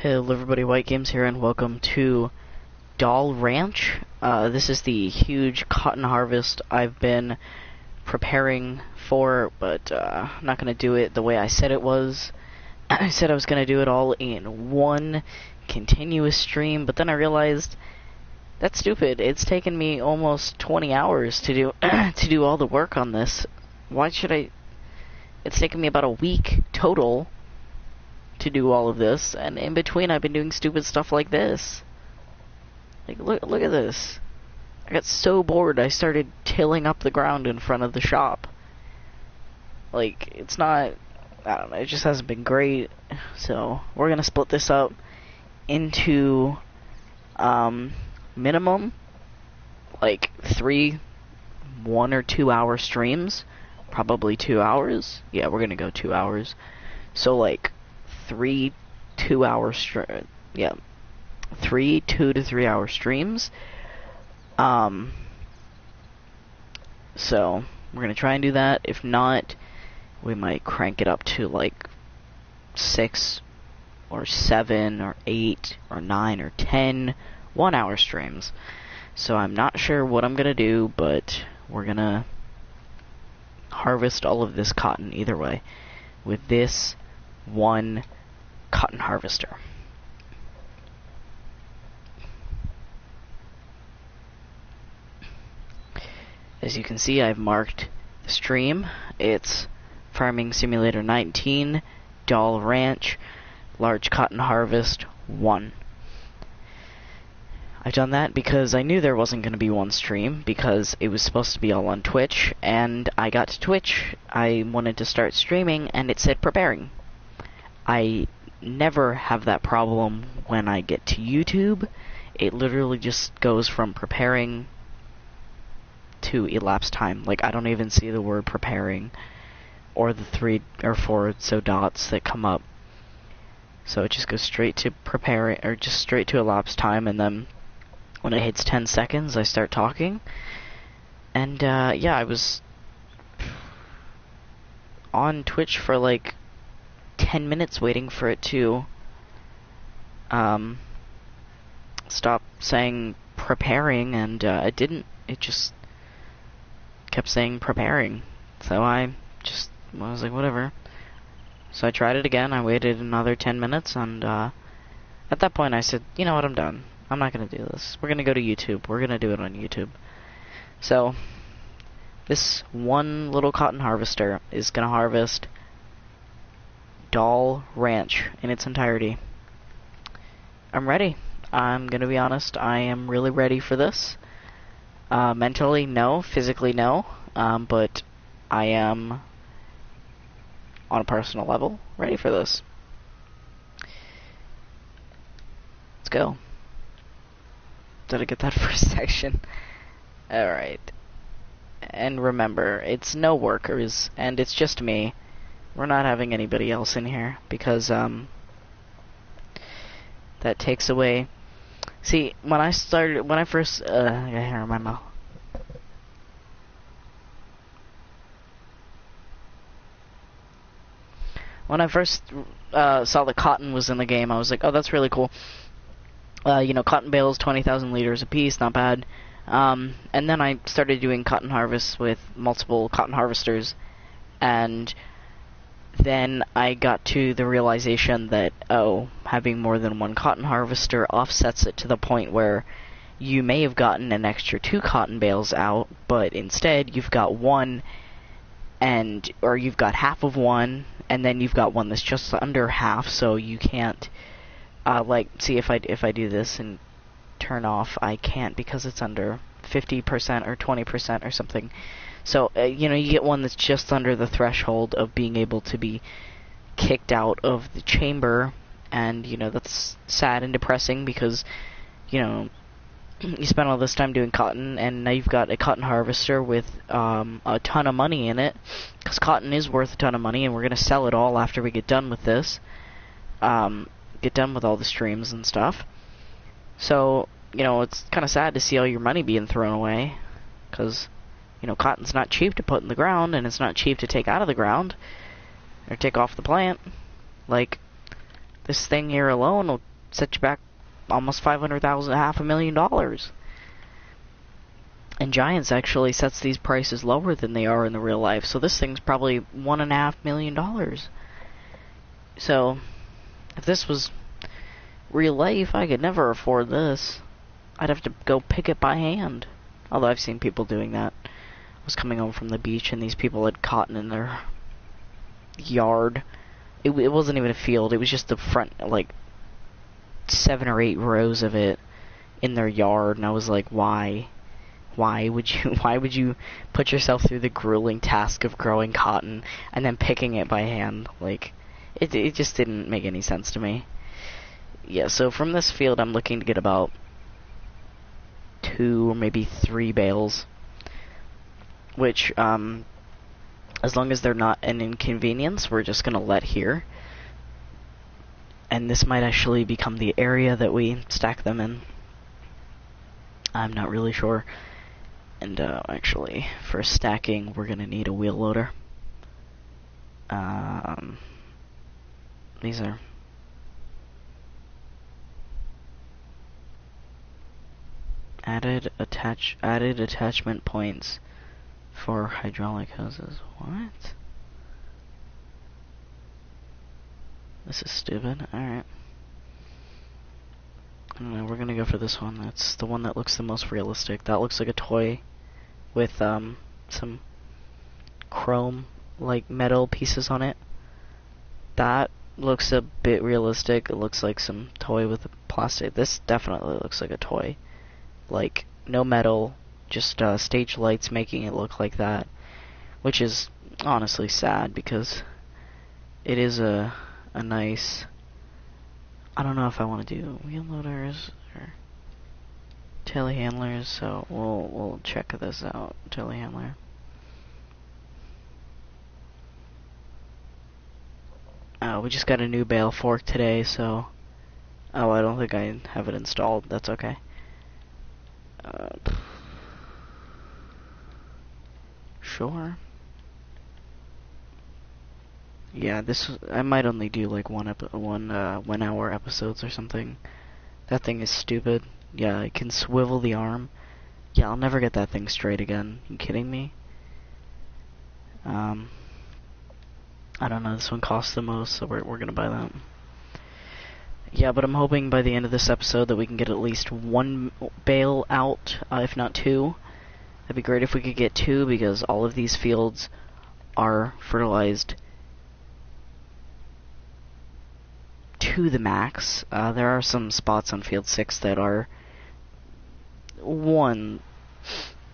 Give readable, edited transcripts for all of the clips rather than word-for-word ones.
Hello everybody, White Games here, and welcome to Dahl Ranch. This is the huge cotton harvest I've been preparing for, but I'm not going to do it the way I said it was. I said I was going to do it all in one continuous stream, but then I realized that's stupid. It's taken me almost 20 hours to do to do all the work on this. Why should I? It's taken me about a week total to do all of this, and in between I've been doing stupid stuff like this. Like, look at this. I got so bored I started tilling up the ground in front of the shop. Like, it's not, I don't know, it just hasn't been great. So we're gonna split this up into minimum like 3 1 or 2 hour streams. Probably 2 hours. Yeah, we're gonna go 2 hours. So like 3 2 to 3 hour streams. So we're gonna try and do that. If not, we might crank it up to like 6 or 7 or 8 or 9 or 10 1-hour streams. So I'm not sure what I'm gonna do, but we're gonna harvest all of this cotton either way with this one cotton harvester. As you can see, I've marked the stream. It's Farming Simulator 19, Dahl Ranch, Large Cotton Harvest 1. I've done that because I knew there wasn't going to be one stream, because it was supposed to be all on Twitch, and I got to Twitch, I wanted to start streaming, and it said preparing. I never have that problem when I get to YouTube. It literally just goes from preparing to elapsed time. Like, I don't even see the word preparing or the 3 or 4 so dots that come up. So it just goes straight to preparing, or just straight to elapsed time, and then when it hits 10 seconds I start talking. And yeah, I was on Twitch for like 10 minutes waiting for it to stop saying preparing, and it didn't. It just kept saying preparing. So I was like, whatever. So I tried it again. I waited another 10 minutes, and at that point I said, you know what, I'm done. I'm not gonna do this. We're gonna go to YouTube. We're gonna do it on YouTube. So this one little cotton harvester is gonna harvest Dahl Ranch in its entirety. I'm ready. I'm gonna be honest, I am really ready for this. Mentally, no. Physically, no. But I am, on a personal level, ready for this. Let's go. Did I get that first section? Alright. And remember, it's no workers, and it's just me. We're not having anybody else in here, because that takes away. See, when I first I got hair in my mouth. When I first saw the cotton was in the game, I was like, oh, that's really cool. You know, cotton bales, 20,000 liters a piece, not bad. And then I started doing cotton harvests with multiple cotton harvesters, and then I got to the realization that, oh, having more than one cotton harvester offsets it to the point where you may have gotten an extra 2 cotton bales out, but instead you've got one, or you've got half of one, and then you've got one that's just under half, so you can't, like, see, if I do this and turn off, I can't, because it's under 50% or 20% or something. So, you know, you get one that's just under the threshold of being able to be kicked out of the chamber, and, you know, that's sad and depressing, because, you know, you spent all this time doing cotton, and now you've got a cotton harvester with a ton of money in it, because cotton is worth a ton of money, and we're going to sell it all after we get done with this, get done with all the streams and stuff. So, you know, it's kind of sad to see all your money being thrown away, because, you know, cotton's not cheap to put in the ground, and it's not cheap to take out of the ground, or take off the plant. Like, this thing here alone will set you back almost $500,000, $500,000. And Giants actually sets these prices lower than they are in the real life, so this thing's probably $1.5 million. So, if this was real life, I could never afford this. I'd have to go pick it by hand. Although I've seen people doing that. I was coming home from the beach and these people had cotton in their yard. It wasn't even a field, it was just the front, like, 7 or 8 rows of it in their yard, and I was like, why? Why would you put yourself through the grueling task of growing cotton and then picking it by hand? Like, it just didn't make any sense to me. Yeah, so from this field I'm looking to get about 2 or maybe 3 bales, which, as long as they're not an inconvenience, we're just gonna let here. And this might actually become the area that we stack them in. I'm not really sure. And actually, for stacking, we're gonna need a wheel loader. These are added attachment points for hydraulic hoses. What? This is stupid. Alright. I don't know, we're gonna go for this one. That's the one that looks the most realistic. That looks like a toy with some chrome, like, metal pieces on it. That looks a bit realistic. It looks like some toy with plastic. This definitely looks like a toy. Like, no metal, just stage lights making it look like that. Which is honestly sad, because it is a nice... I don't know if I want to do wheel loaders or telehandlers, so we'll check this out. Telehandler. We just got a new bale fork today, so... Oh, I don't think I have it installed. That's okay. Sure. Yeah, I might only do like one hour episodes or something. That thing is stupid. Yeah, it can swivel the arm. Yeah, I'll never get that thing straight again. You kidding me? I don't know, this one costs the most, so we're gonna buy that. Yeah, but I'm hoping by the end of this episode that we can get at least 1 bale out, if not 2. That'd be great if we could get 2, because all of these fields are fertilized to the max. There are some spots on field 6 that are 1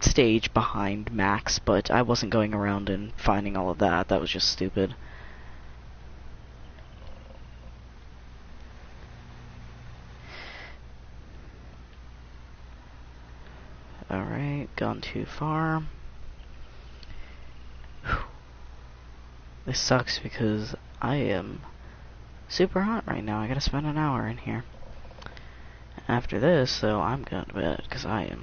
stage behind max, but I wasn't going around and finding all of that. That was just stupid. Alright, gone too far. Whew. This sucks because I am super hot right now. I gotta spend an hour in here. After this, though, I'm going to bed, because I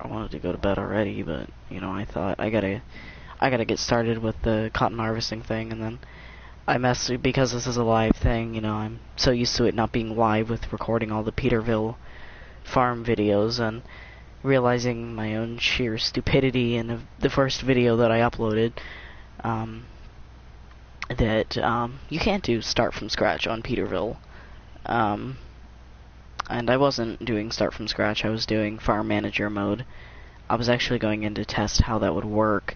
wanted to go to bed already, but, you know, I thought I gotta get started with the cotton harvesting thing, and then I messed, because this is a live thing, you know, I'm so used to it not being live with recording all the Peterville farm videos, and realizing my own sheer stupidity in the first video that I uploaded, that you can't do start from scratch on Peterville. And I wasn't doing start from scratch, I was doing farm manager mode. I was actually going in to test how that would work,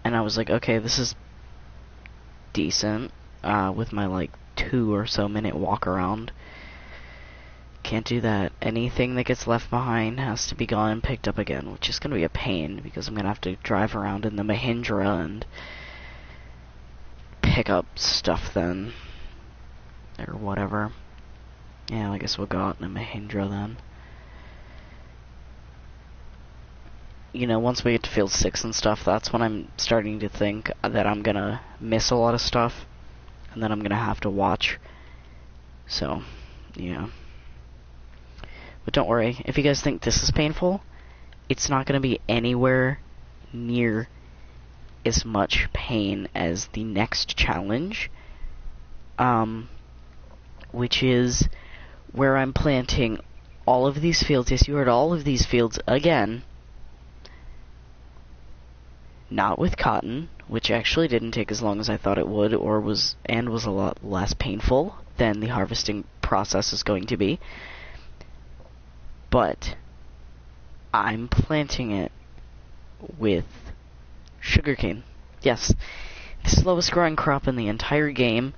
and I was like, okay, this is decent, with my like 2 or so minute walk around. Can't do that. Anything that gets left behind has to be gone and picked up again, which is going to be a pain, because I'm going to have to drive around in the Mahindra and pick up stuff then, or whatever. Yeah, I guess we'll go out in a Mahindra then. You know, once we get to field 6 and stuff, that's when I'm starting to think that I'm going to miss a lot of stuff, and then I'm going to have to watch. So, yeah. But don't worry, if you guys think this is painful, it's not going to be anywhere near as much pain as the next challenge, which is where I'm planting all of these fields. Yes, you heard all of these fields again. Not with cotton, which actually didn't take as long as I thought it would, was a lot less painful than the harvesting process is going to be. But I'm planting it with sugarcane. Yes, the slowest growing crop in the entire game,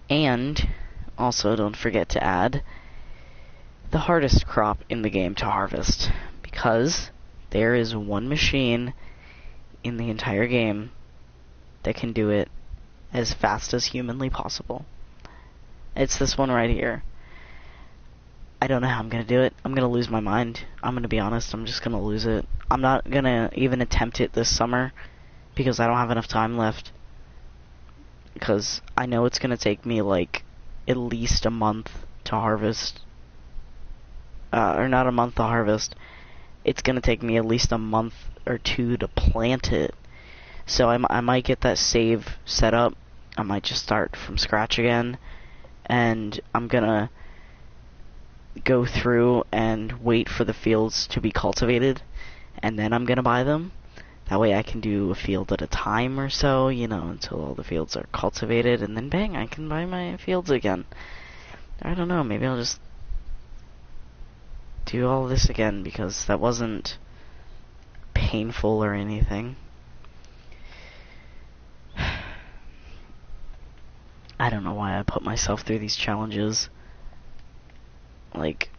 and also don't forget to add the hardest crop in the game to harvest, because there is one machine in the entire game that can do it as fast as humanly possible. It's this one right here. I don't know how I'm gonna do it. I'm gonna lose my mind. I'm gonna be honest, I'm just gonna lose it. I'm not gonna even attempt it this summer, because I don't have enough time left. Because I know it's gonna take me, like, at least a month to harvest. Or not a month to harvest. It's gonna take me at least a month or two to plant it. So I might get that save set up. I might just start from scratch again. And I'm gonna go through and wait for the fields to be cultivated. And then I'm gonna buy them. That way I can do a field at a time or so, you know, until all the fields are cultivated. And then bang, I can buy my fields again. I don't know, maybe I'll just do all this again, because that wasn't painful or anything. I don't know why I put myself through these challenges. Like,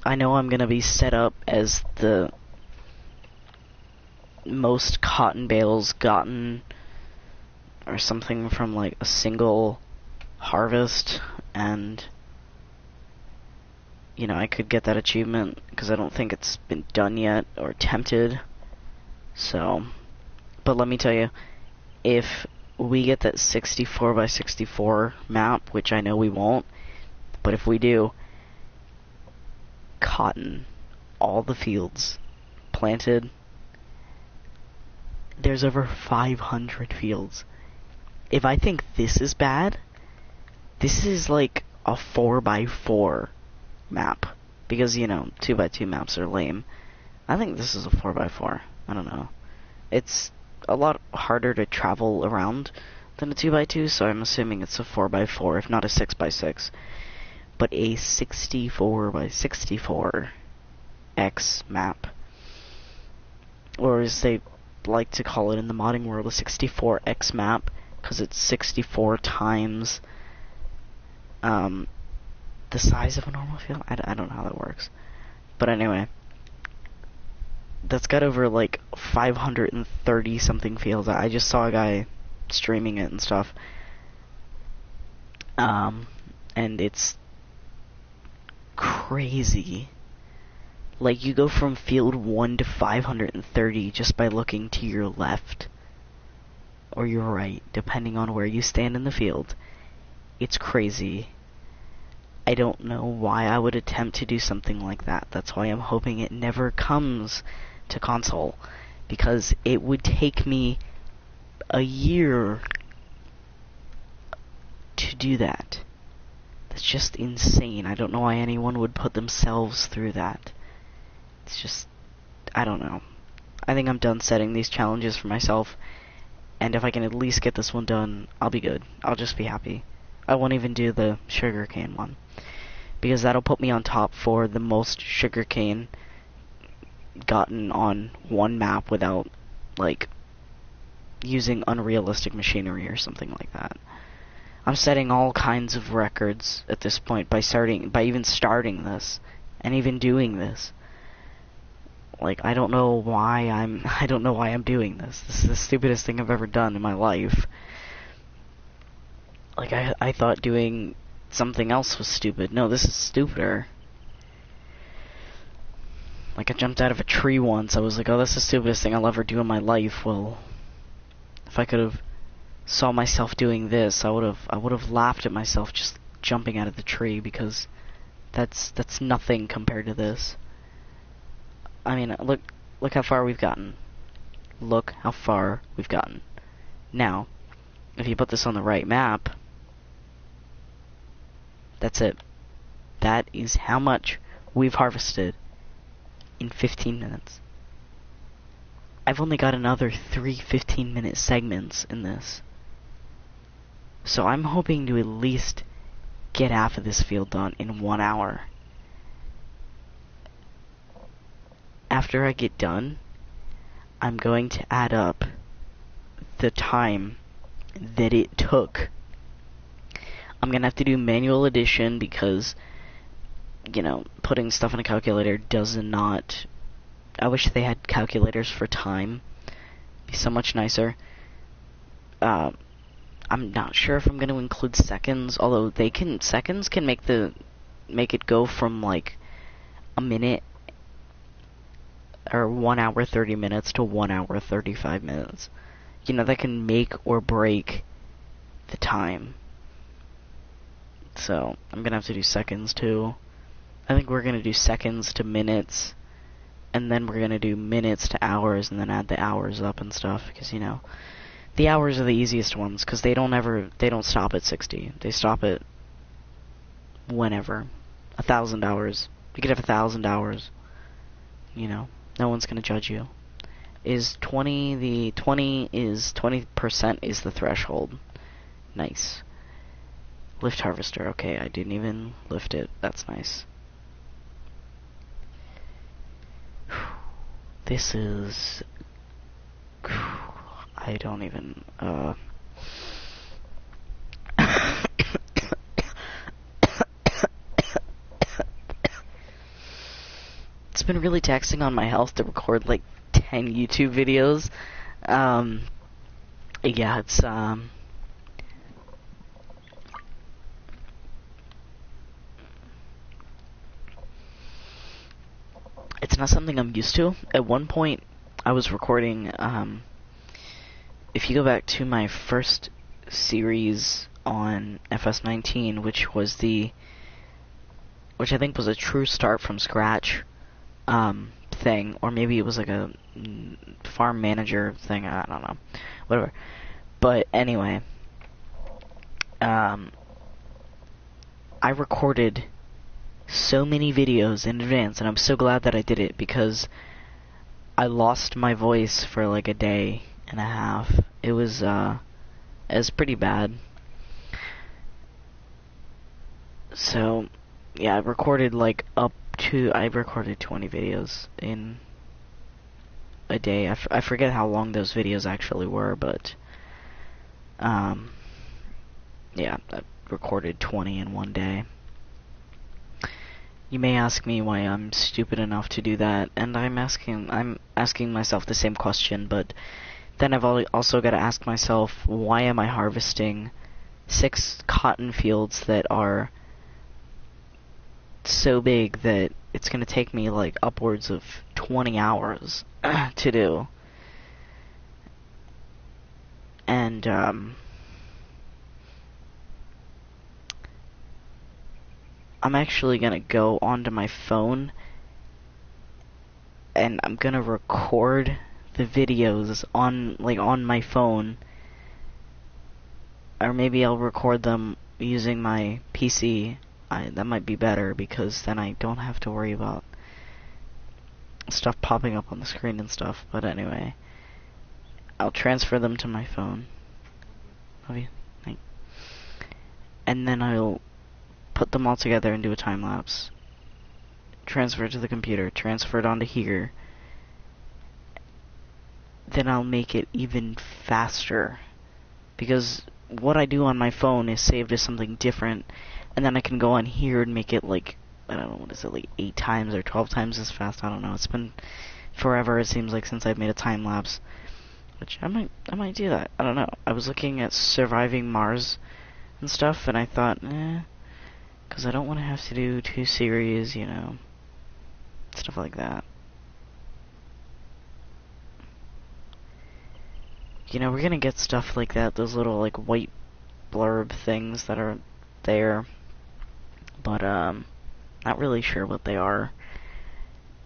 I know I'm gonna be set up as the most cotton bales gotten or something from, like, a single harvest, and you know, I could get that achievement, because I don't think it's been done yet, or attempted. So, but let me tell you, if we get that 64 by 64 map, which I know we won't, but if we do, cotton, all the fields planted, there's over 500 fields. If I think this is bad, this is like a 4x4 map, because, you know, 2x2 maps are lame. I think this is a 4x4. I don't know. It's a lot harder to travel around than a 2x2, so I'm assuming it's a 4x4, if not a 6x6. But a 64 by 64 X map, or as they like to call it in the modding world, a 64X map, because it's 64 times the size of a normal field. I don't know how that works. But anyway, that's got over, like, 530 something fields. I just saw a guy streaming it and stuff. And it's crazy. Like, you go from field 1 to 530 just by looking to your left or your right, depending on where you stand in the field. It's crazy. I don't know why I would attempt to do something like that. That's why I'm hoping it never comes to console, because it would take me a year to do that. That's just insane. I don't know why anyone would put themselves through that. It's just, I don't know. I think I'm done setting these challenges for myself, and if I can at least get this one done, I'll be good. I'll just be happy. I won't even do the sugarcane one, because that'll put me on top for the most sugarcane gotten on one map without, like, using unrealistic machinery or something like that. I'm setting all kinds of records at this point by even starting this and even doing this. Like, I don't know why I'm doing this. This is the stupidest thing I've ever done in my life. Like, I thought doing something else was stupid. No, this is stupider. Like, I jumped out of a tree once. I was like, oh, that's the stupidest thing I'll ever do in my life. Well, if I could have saw myself doing this, I would have laughed at myself just jumping out of the tree, because that's nothing compared to this. I mean, look how far we've gotten. Look how far we've gotten. Now, if you put this on the right map, that's it. That is how much we've harvested in 15 minutes. I've only got another 3 15-minute segments in this. So I'm hoping to at least get half of this field done in 1 hour. After I get done, I'm going to add up the time that it took. I'm gonna have to do manual addition because, you know, putting stuff in a calculator does not... I wish they had calculators for time. It'd be so much nicer. I'm not sure if I'm gonna include seconds, although seconds can make it go from like a minute or 1 hour 30 minutes to 1 hour 35 minutes. You know, that can make or break the time. So, I'm gonna have to do seconds too. I think we're gonna do seconds to minutes, and then we're gonna do minutes to hours, and then add the hours up and stuff, because, you know, the hours are the easiest ones, because they don't stop at 60. They stop at whenever. 1,000 hours. You could have 1,000 hours. You know, no one's gonna judge you. Is 20% is the threshold. Nice. Lift harvester. Okay, I didn't even lift it. That's nice. This is... I don't even... It's been really taxing on my health to record like 10 YouTube videos. Yeah, it's not something I'm used to. At one point, I was recording, if you go back to my first series on FS19, which I think was a true start from scratch, thing, or maybe it was like a farm manager thing, I don't know, whatever. But anyway, I recorded so many videos in advance, and I'm so glad that I did it, because I lost my voice for like a day and a half. It was pretty bad. So, yeah, I recorded 20 videos in a day. I forget how long those videos actually were, but, yeah, I recorded 20 in one day. You may ask me why I'm stupid enough to do that, and I'm asking myself the same question, but then I've also got to ask myself, why am I harvesting 6 cotton fields that are so big that it's going to take me like upwards of 20 hours to do? And, I'm actually gonna go onto my phone and I'm gonna record the videos on my phone, or maybe I'll record them using my PC. That might be better, because then I don't have to worry about stuff popping up on the screen and stuff. But anyway, I'll transfer them to my phone. Love you. Thanks. And then I'll put them all together and do a time lapse. Transfer it to the computer, transfer it onto here. Then I'll make it even faster, because what I do on my phone is saved as something different, and then I can go on here and make it like, I don't know, what is it, like 8 times or 12 times as fast? I don't know. It's been forever, it seems like, since I've made a time lapse. Which I might do that. I don't know. I was looking at surviving Mars and stuff, and I thought, because I don't want to have to do 2 series, you know, stuff like that. You know, we're gonna get stuff like that, those little, like, white blurb things that are there, but, not really sure what they are.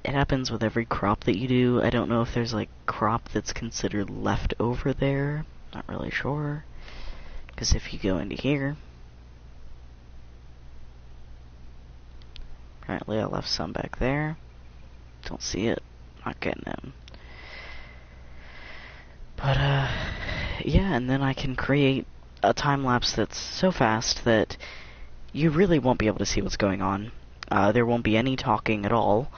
It happens with every crop that you do. I don't know if there's, like, crop that's considered left over there. Not really sure. Because if you go into here, Apparently I left some back there. Don't see it. Not getting it. But, yeah, and then I can create a time-lapse that's so fast that you really won't be able to see what's going on. There won't be any talking at all,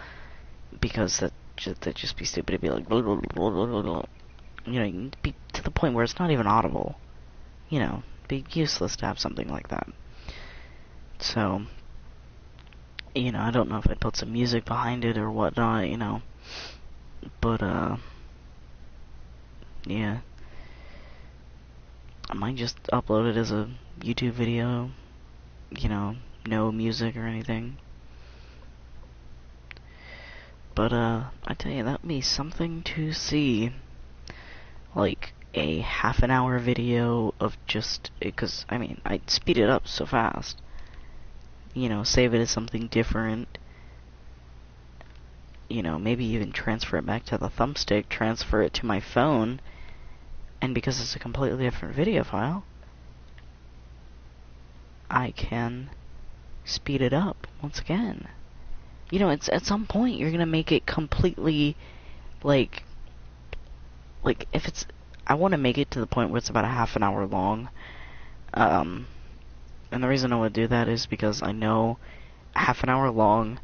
because that'd just be stupid. It'd be like, blah, blah, blah, blah, blah, blah. You know, you'd be to the point where it's not even audible. You know, it'd be useless to have something like that. So, you know, I don't know if I'd put some music behind it or whatnot, you know. But, yeah. I might just upload it as a YouTube video, you know, no music or anything. But, I tell you, that'd be something to see. Like, a half an hour video of just, because, I mean, I'd speed it up so fast. You know, save it as something different. You know, maybe even transfer it back to the thumbstick, transfer it to my phone, and because it's a completely different video file, I can speed it up once again. You know, it's at some point you're gonna make it completely, like if it's, I want to make it to the point where it's about a half an hour long. And the reason I would do that is because I know half an hour long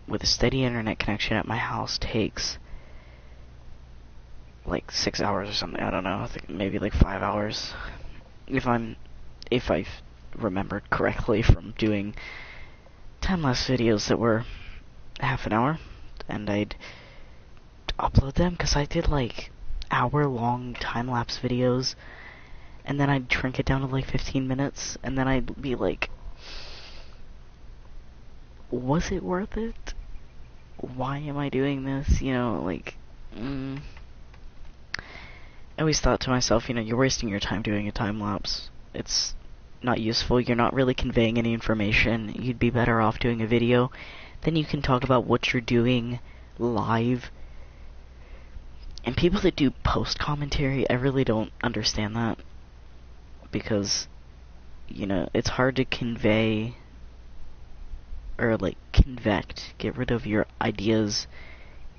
with a steady internet connection at my house takes like 6 hours or something. I don't know. I think maybe like 5 hours, if I remembered correctly from doing time-lapse videos that were half an hour, and I'd upload them, because I did like hour-long time-lapse videos, and then I'd shrink it down to like 15 minutes, and then I'd be like, was it worth it? Why am I doing this? You know, like, I always thought to myself, you know, you're wasting your time doing a time-lapse. It's not useful. You're not really conveying any information. You'd be better off doing a video. Then you can talk about what you're doing live. And people that do post-commentary, I really don't understand that. Because, you know, it's hard to convey, or like convect, get rid of your ideas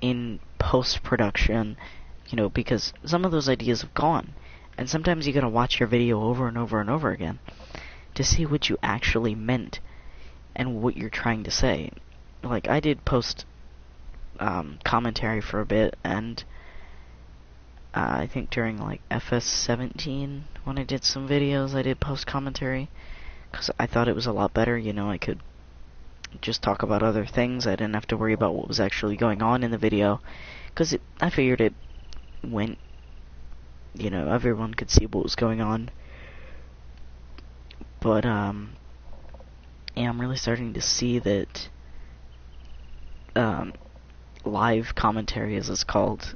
in post-production, you know, because some of those ideas have gone. And sometimes you gotta watch your video over and over and over again to see what you actually meant and what you're trying to say. Like, I did post commentary for a bit, and I think during like FS19, when I did some videos, I did post commentary, because I thought it was a lot better. You know, I could just talk about other things. I didn't have to worry about what was actually going on in the video, because I figured it went, you know, everyone could see what was going on. But, yeah, I'm really starting to see that live commentary, as it's called,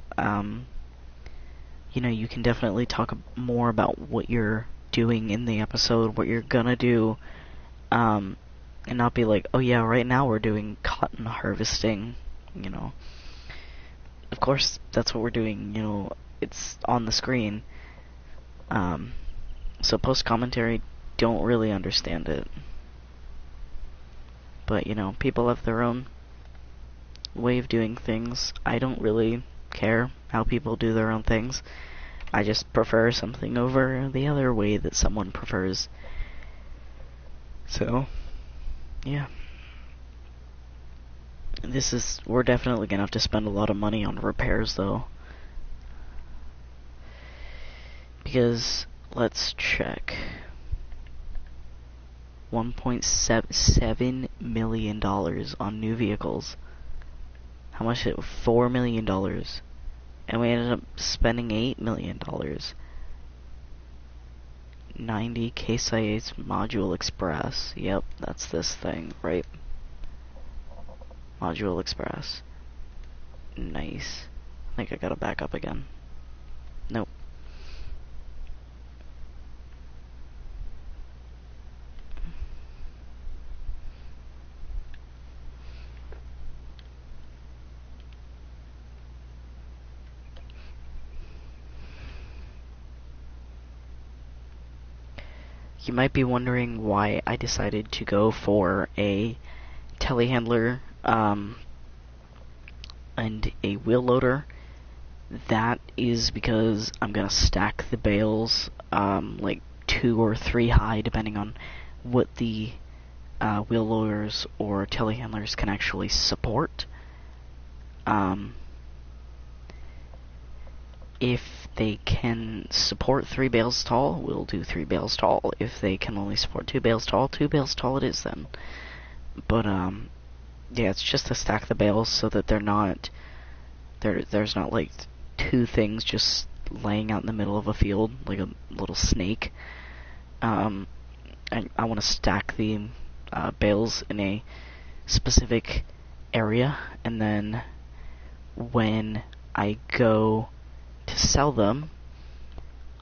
you know, you can definitely talk more about what you're doing in the episode, what you're gonna do, and not be like, oh yeah, right now we're doing cotton harvesting, you know. Of course, that's what we're doing, you know, it's on the screen. So post-commentary don't really understand it. But, you know, people have their own way of doing things. I don't really care how people do their own things. I just prefer something over the other way that someone prefers. So, yeah. We're definitely gonna have to spend a lot of money on repairs, though. Because, let's check. $1.7 million on new vehicles. How much is it? $4 million. And we ended up spending $8 million. 90 Case IH Module Express. Yep, that's this thing, right? Module Express. Nice. I think I gotta back up again. Nope. You might be wondering why I decided to go for a telehandler, and a wheel loader. That is because I'm gonna stack the bales, like 2 or 3 high, depending on what the wheel loaders or telehandlers can actually support. If they can support 3 bales tall, we'll do 3 bales tall. If they can only support 2 bales tall, 2 bales tall it is then. But, yeah, it's just to stack the bales so that they're not, there's not, like, 2 things just laying out in the middle of a field, like a little snake. I want to stack the bales in a specific area, and then when I go to sell them,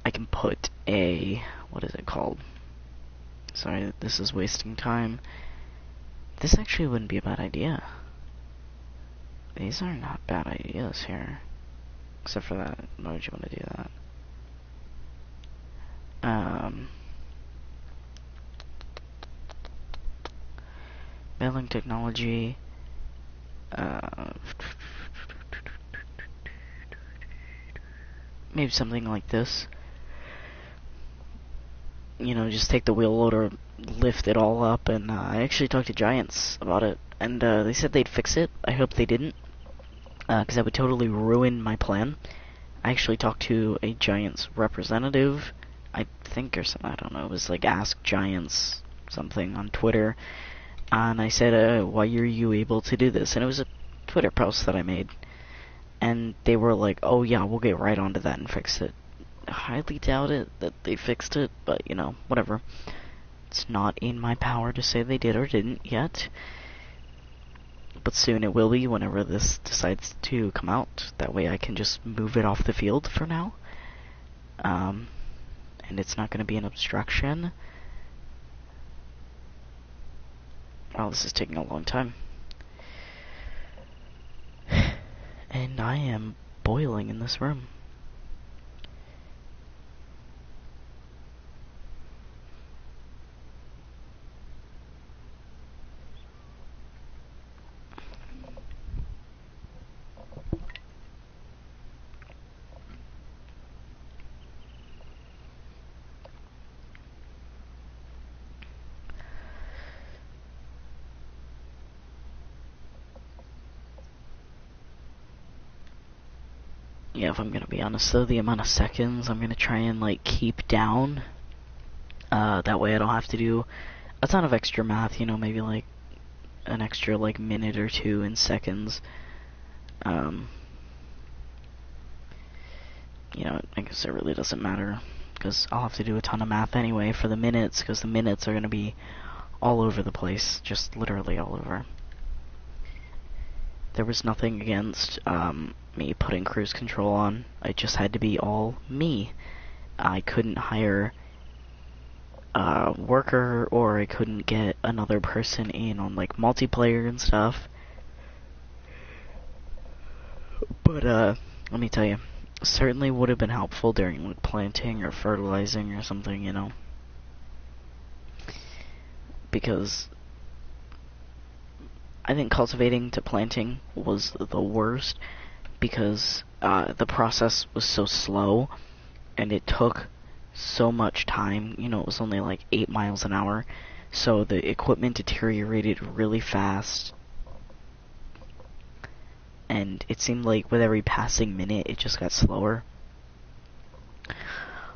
I can put a, what is it called? Sorry, this is wasting time. This actually wouldn't be a bad idea. These are not bad ideas here. Except for that. Why would you want to do that? Mailing technology. Maybe something like this. You know, just take the wheel loader, lift it all up, and I actually talked to Giants about it, and they said they'd fix it. I hope they didn't, because that would totally ruin my plan. I actually talked to a Giants representative, I think, or something, I don't know, it was like Ask Giants something on Twitter, and I said, why are you able to do this? And it was a Twitter post that I made, and they were like, oh yeah, we'll get right onto that and fix it. I highly doubt it that they fixed it, but, you know, whatever. It's not in my power to say they did or didn't yet. But soon it will be whenever this decides to come out. That way I can just move it off the field for now. And it's not going to be an obstruction. Wow, this is taking a long time. And I am boiling in this room. Yeah, if I'm gonna be honest though, the amount of seconds I'm gonna try and like keep down. That way I don't have to do a ton of extra math, you know, maybe like an extra like minute or 2 in seconds. You know, I guess it really doesn't matter, because I'll have to do a ton of math anyway for the minutes, because the minutes are gonna be all over the place, just literally all over. There was nothing against me putting cruise control on. It just had to be all me. I couldn't hire a worker, or I couldn't get another person in on like multiplayer and stuff. But let me tell you, certainly would have been helpful during like planting or fertilizing or something, you know. Because I think cultivating to planting was the worst, because the process was so slow, and it took so much time. You know, it was only like 8 miles an hour, so the equipment deteriorated really fast, and it seemed like with every passing minute it just got slower.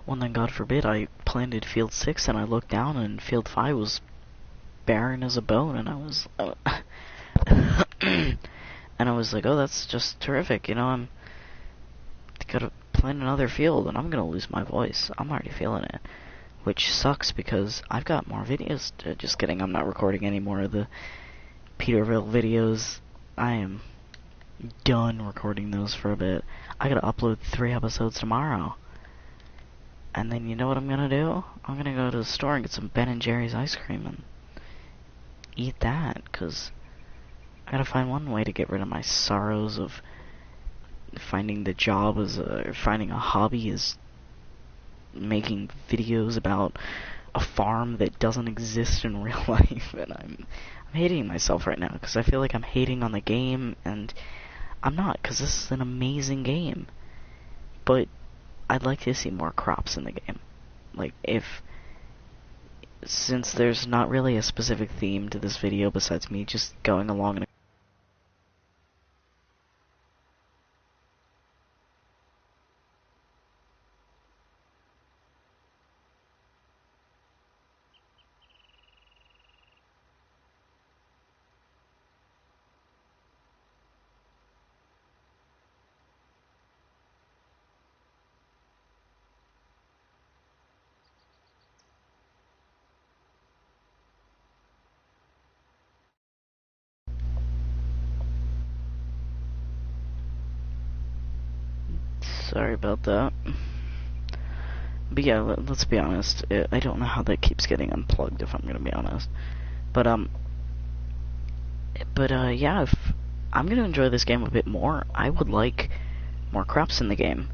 Well, then God forbid I planted field 6 and I looked down and field 5 was barren as a bone, and I was and I was like, oh, that's just terrific, you know, I'm gonna plant another field and I'm gonna lose my voice. I'm already feeling it, which sucks because I've got more videos just kidding, I'm not recording any more of the Peterville videos. I am done recording those for a bit. I gotta upload 3 episodes tomorrow. And then you know what I'm gonna do? I'm gonna go to the store and get some Ben & Jerry's ice cream and eat that, because I gotta find one way to get rid of my sorrows of finding the job as finding a hobby is making videos about a farm that doesn't exist in real life, and I'm hating myself right now because I feel like I'm hating on the game, and I'm not, because this is an amazing game. But I'd like to see more crops in the game. Like, since there's not really a specific theme to this video besides me just going along in a Sorry about that. But yeah, let's be honest. I don't know how that keeps getting unplugged, if I'm gonna be honest. But yeah, if I'm gonna enjoy this game a bit more, I would like more crops in the game.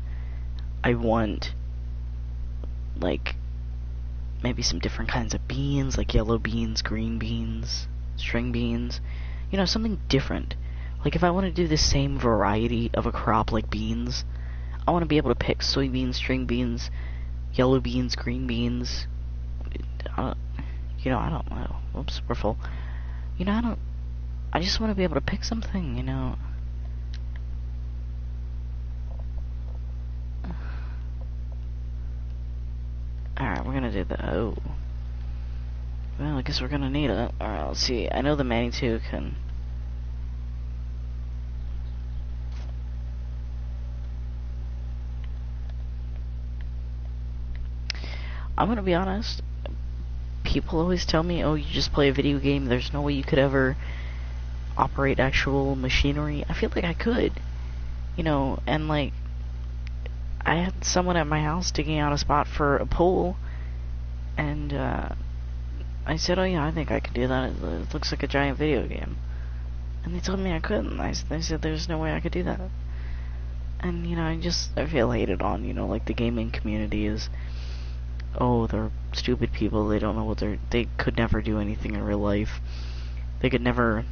I want, like, maybe some different kinds of beans, like yellow beans, green beans, string beans. You know, something different. Like, if I want to do the same variety of a crop like beans, I want to be able to pick soybeans, string beans, yellow beans, green beans. I don't know. Whoops, we're full. I just want to be able to pick something, Alright, we're gonna do that. Oh. Well, I guess we're gonna need it. Alright, let's see. I know the Manitou can... I'm gonna be honest. People always tell me, oh, you just play a video game, there's no way you could ever operate actual machinery. I feel like I could. And like, I had someone at my house digging out a spot for a pool, and I said, oh yeah, I think I could do that. It looks like a giant video game. And they told me I couldn't. They said there's no way I could do that. And, I feel hated on, like the gaming community is, oh, they're stupid people, they don't know what they could never do anything in real life. They could never,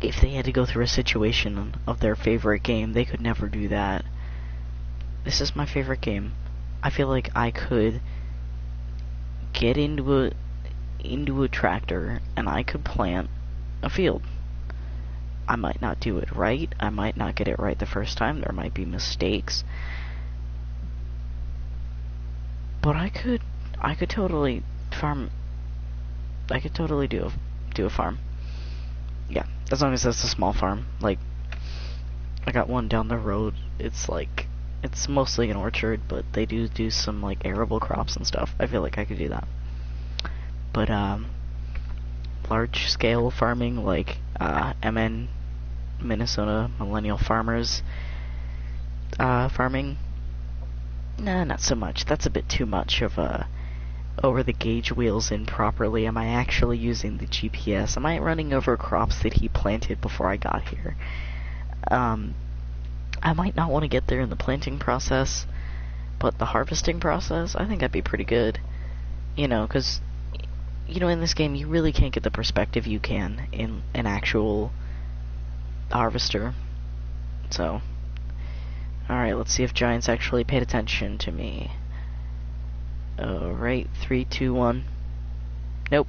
if they had to go through a situation of their favorite game, they could never do that. This is my favorite game. I feel like I could get into a tractor and I could plant a field. I might not do it right, I might not get it right the first time, there might be mistakes. But I could totally farm. I could totally do a farm. Yeah, as long as that's a small farm. Like, I got one down the road. It's mostly an orchard, but they do some like arable crops and stuff. I feel like I could do that. But large scale farming, like MN Minnesota Millennial Farmers farming. Nah, not so much. That's a bit too much of a over the gauge wheels in properly. Am I actually using the GPS? Am I running over crops that he planted before I got here? I might not want to get there in the planting process, but the harvesting process, I think I'd be pretty good. Because, in this game, you really can't get the perspective you can in an actual harvester. So... Alright, let's see if Giants actually paid attention to me. Alright, 3, 2, 1. Nope.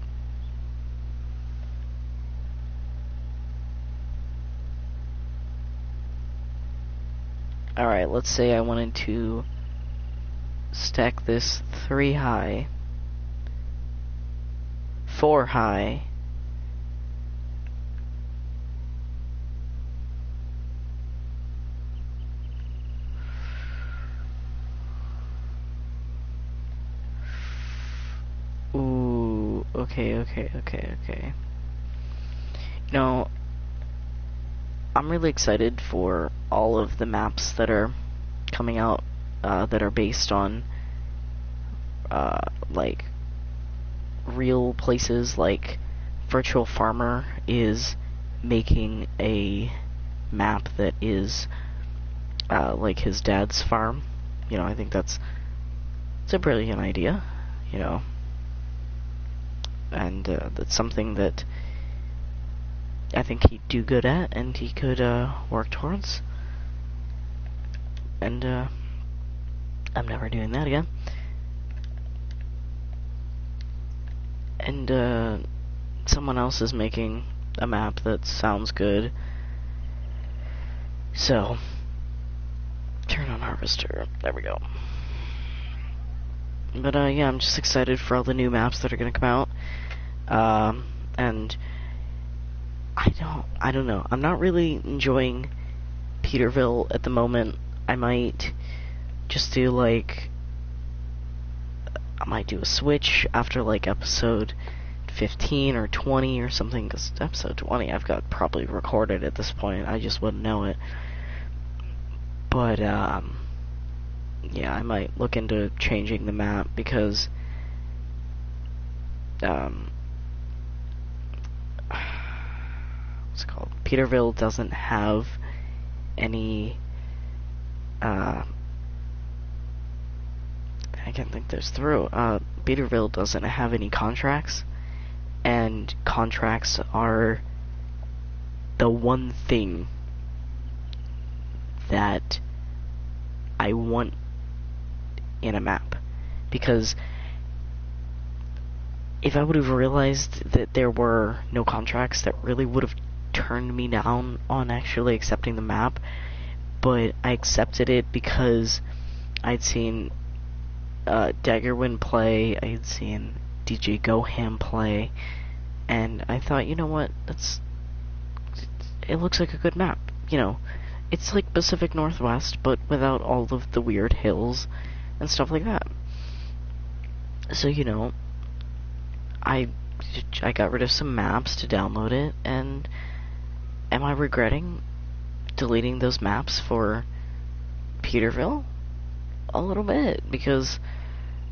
Alright, let's say I wanted to stack this 3 high, 4 high, Okay. I'm really excited for all of the maps that are coming out that are based on like real places. Like Virtual Farmer is making a map that is like his dad's farm. I think it's a brilliant idea. and that's something that I think he'd do good at, and he could work towards. And I'm never doing that again. And someone else is making a map that sounds good. So, turn on Harvester. There we go. But yeah, I'm just excited for all the new maps that are gonna come out. And I don't know. I'm not really enjoying Peterville at the moment. I might just do like, I might do a switch after like episode 15 or 20 or something, because episode 20 I've got probably recorded at this point. I just wouldn't know it. But yeah, I might look into changing the map, because what's it called? Peterville doesn't have any I can't think this through. Peterville doesn't have any contracts, and contracts are the one thing that I want in a map. Because if I would have realized that there were no contracts, that really would have turned me down on actually accepting the map. But I accepted it because I'd seen Daggerwind play, I had seen DJ Goham play, and I thought, you know what, it looks like a good map. You know, it's like Pacific Northwest, but without all of the weird hills and stuff like that. So, you know, I got rid of some maps to download it, and am I regretting deleting those maps for Peterville? A little bit, because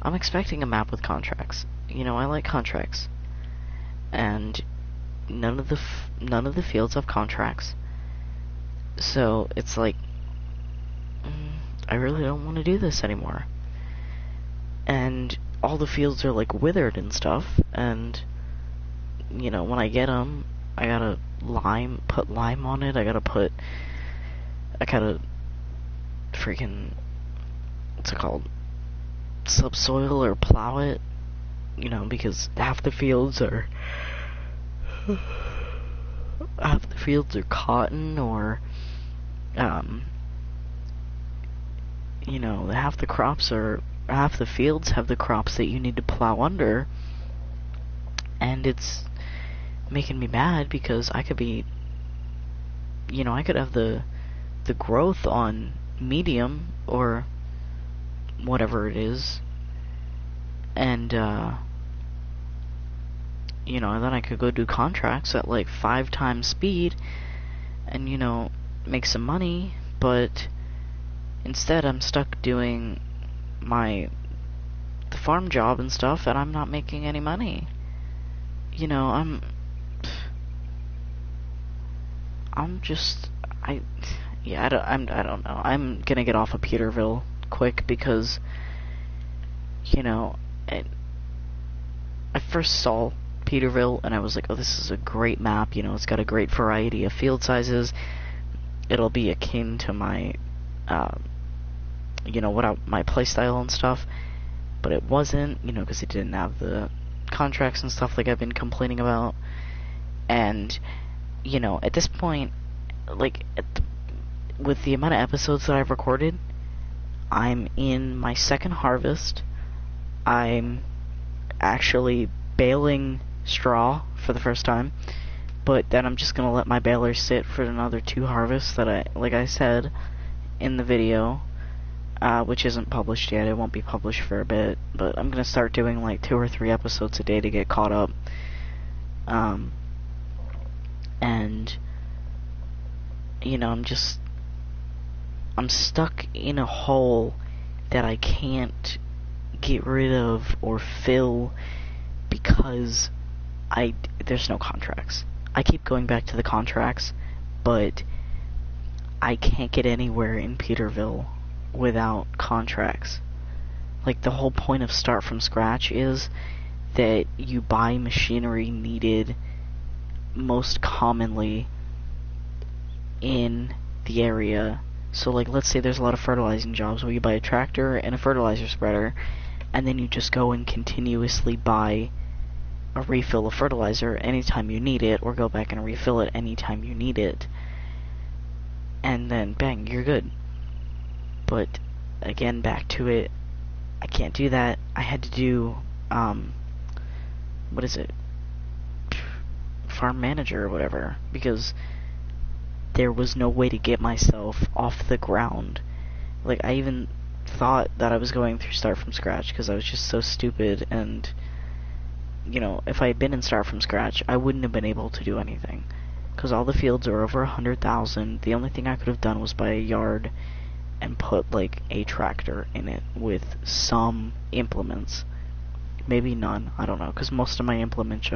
I'm expecting a map with contracts. You know, I like contracts, and none of the fields have contracts. So it's like, I really don't want to do this anymore. And all the fields are like withered and stuff, and you know, when I get them, I gotta put lime on it. I gotta freaking, what's it called, subsoil or plow it, you know, because half the fields are cotton, or you know, half the fields have the crops that you need to plow under, and it's making me mad, because I could be, you know, I could have the growth on medium or whatever it is, and you know, and then I could go do contracts at like 5 times speed and, you know, make some money. But instead I'm stuck doing the farm job and stuff, and I'm not making any money. You know, I don't know. I'm gonna get off of Peterville quick, because, you know, I first saw Peterville and I was like, oh, this is a great map. You know, it's got a great variety of field sizes. It'll be akin to my, you know, my playstyle and stuff. But it wasn't, you know, because it didn't have the contracts and stuff like I've been complaining about. And, you know, at this point, like, with the amount of episodes that I've recorded, I'm in my second harvest. I'm actually baling straw for the first time, but then I'm just gonna let my baler sit for another 2 harvests that like I said in the video, which isn't published yet. It won't be published for a bit, but I'm gonna start doing like 2 or 3 episodes a day to get caught up. And you know, I'm stuck in a hole that I can't get rid of or fill, because there's no contracts. I keep going back to the contracts, but I can't get anywhere in Peterville without contracts. Like, the whole point of Start From Scratch is that you buy machinery needed most commonly in the area. So like, let's say there's a lot of fertilizing jobs where you buy a tractor and a fertilizer spreader, and then you just go and continuously buy a refill of fertilizer anytime you need it, or go back and refill it anytime you need it, and then bang, you're good. But again, back to it, I can't do that. I had to do what is it, farm manager or whatever, because there was no way to get myself off the ground. Like, I even thought that I was going through Start from Scratch because I was just so stupid, and you know, if I had been in Start from Scratch, I wouldn't have been able to do anything because all the fields are over 100,000. The only thing I could have done was buy a yard and put like a tractor in it with some implements, maybe none, I don't know, because most of my implements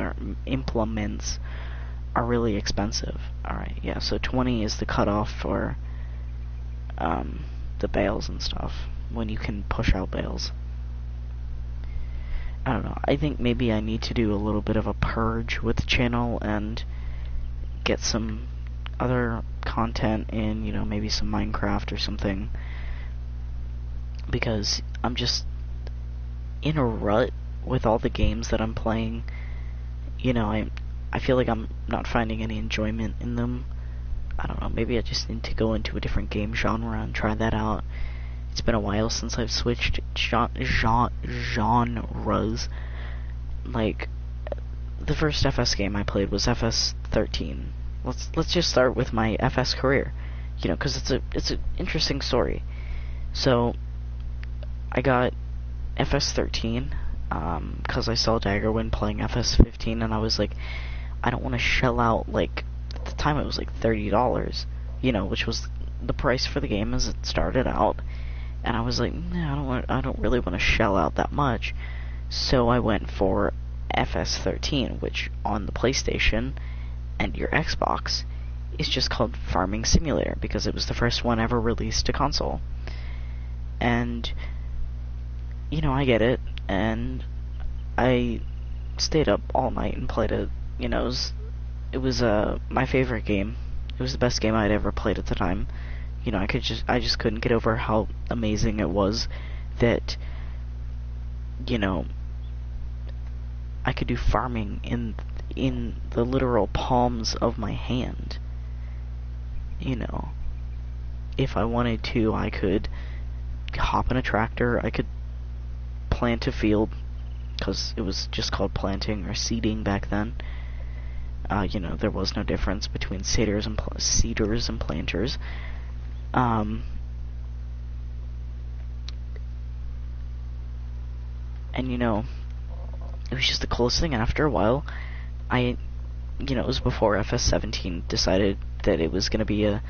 are really expensive. Alright, yeah, so 20 is the cutoff for the bales and stuff, when you can push out bales. I don't know, I think maybe I need to do a little bit of a purge with the channel and get some other content in, you know, maybe some Minecraft or something, because I'm just in a rut with all the games that I'm playing. You know, I feel like I'm not finding any enjoyment in them. I don't know, maybe I just need to go into a different game genre and try that out. It's been a while since I've switched genres. Like, the first FS game I played was FS19. Let's just start with my FS career, you know, because it's an interesting story. So I got FS13 because I saw Daggerwind playing FS15, and I was like, I don't want to shell out, like, at the time it was like $30, you know, which was the price for the game as it started out. And I was like, no, I don't really want to shell out that much. So I went for FS13, which on the PlayStation and your Xbox is just called Farming Simulator, because it was the first one ever released to console. And, you know, I get it, and I stayed up all night and played it. You know, it was my favorite game. It was the best game I'd ever played at the time. You know, I just couldn't get over how amazing it was that, you know, I could do farming in the literal palms of my hand. You know, if I wanted to, I could hop in a tractor, I could plant a field, because it was just called planting or seeding back then. You know, there was no difference between seeders and planters. And you know, it was just the coolest thing. And after a while, you know, it was before FS17 decided that it was going to be a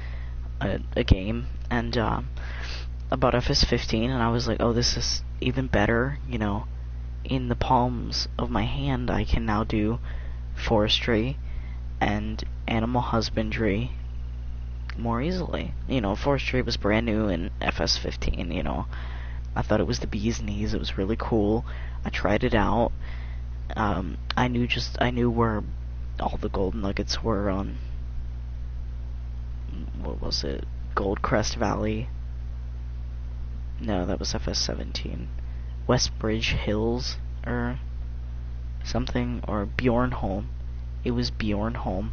game, and about FS15, and I was like, oh, this is even better. You know, in the palms of my hand, I can now do forestry and animal husbandry more easily. You know, forestry was brand new in FS15, you know. I thought it was the bee's knees. It was really cool. I tried it out. I knew where all the gold nuggets were on, what was it, Goldcrest Valley? No, that was FS17. Westbridge Hills, or something, or Bjornholm. It was Bjornholm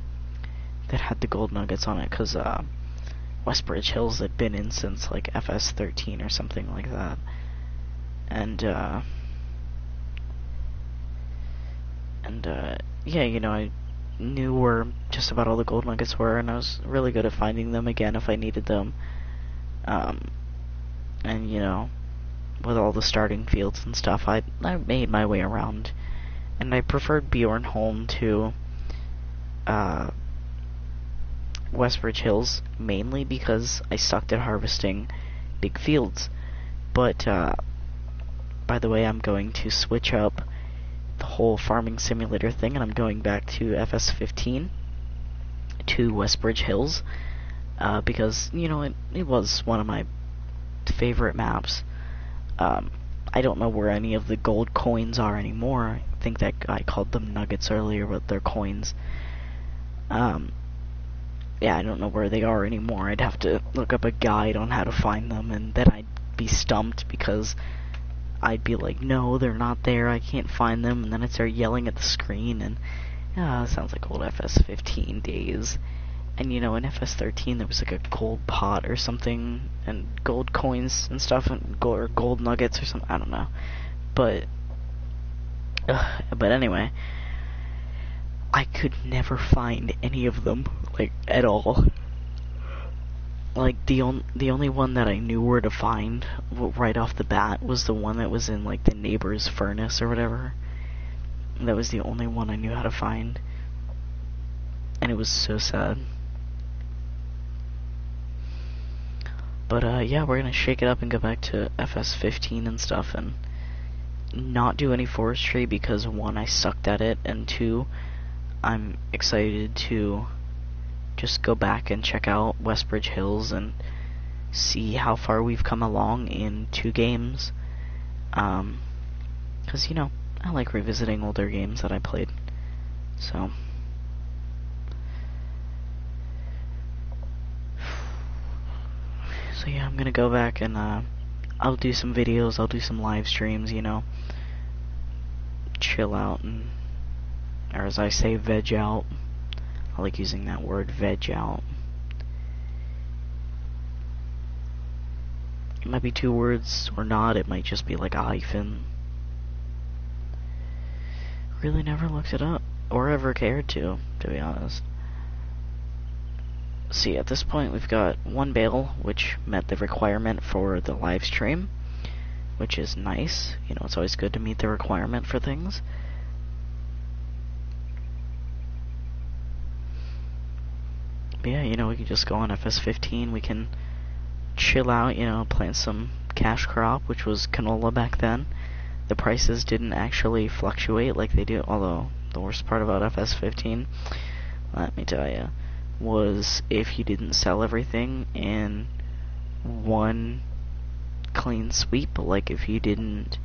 that had the gold nuggets on it, because Westbridge Hills had been in since like FS13 or something like that. And yeah, you know, I knew where just about all the gold nuggets were, and I was really good at finding them again if I needed them. And you know, with all the starting fields and stuff, I made my way around, and I preferred Bjornholm to Westbridge Hills, mainly because I sucked at harvesting big fields. But by the way, I'm going to switch up the whole farming simulator thing, and I'm going back to FS15 to Westbridge Hills, because, you know, it was one of my favorite maps. I don't know where any of the gold coins are anymore, think that guy called them nuggets earlier, but they're coins. Yeah, I don't know where they are anymore. I'd have to look up a guide on how to find them, and then I'd be stumped because I'd be like, no, they're not there, I can't find them, and then I'd start yelling at the screen, and it sounds like old FS15 days. And in FS13 there was like a gold pot or something, and gold coins and stuff, and gold nuggets or something, I don't know. But anyway, I could never find any of them, like, at all. Like, the only one that I knew where to find right off the bat was the one that was in, like, the neighbor's furnace or whatever. That was the only one I knew how to find. And it was so sad. But, yeah, we're gonna shake it up and go back to FS15 and stuff, and not do any forestry because, 1, I sucked at it, and 2, I'm excited to just go back and check out Westbridge Hills and see how far we've come along in 2 games. 'Cause, I like revisiting older games that I played. So yeah, I'm gonna go back and I'll do some videos, I'll do some live streams, chill out, and, or as I say, veg out. I like using that word, veg out. It might be 2 words or not, it might just be like a hyphen. Really never looked it up, or ever cared to be honest. See, at this point we've got 1 bale, which met the requirement for the live stream, which is nice. It's always good to meet the requirement for things. But yeah, we can just go on FS15, we can chill out, plant some cash crop, which was canola back then. The prices didn't actually fluctuate like they do, although the worst part about FS15, let me tell you, was if you didn't sell everything in one clean sweep. Like if you didn't,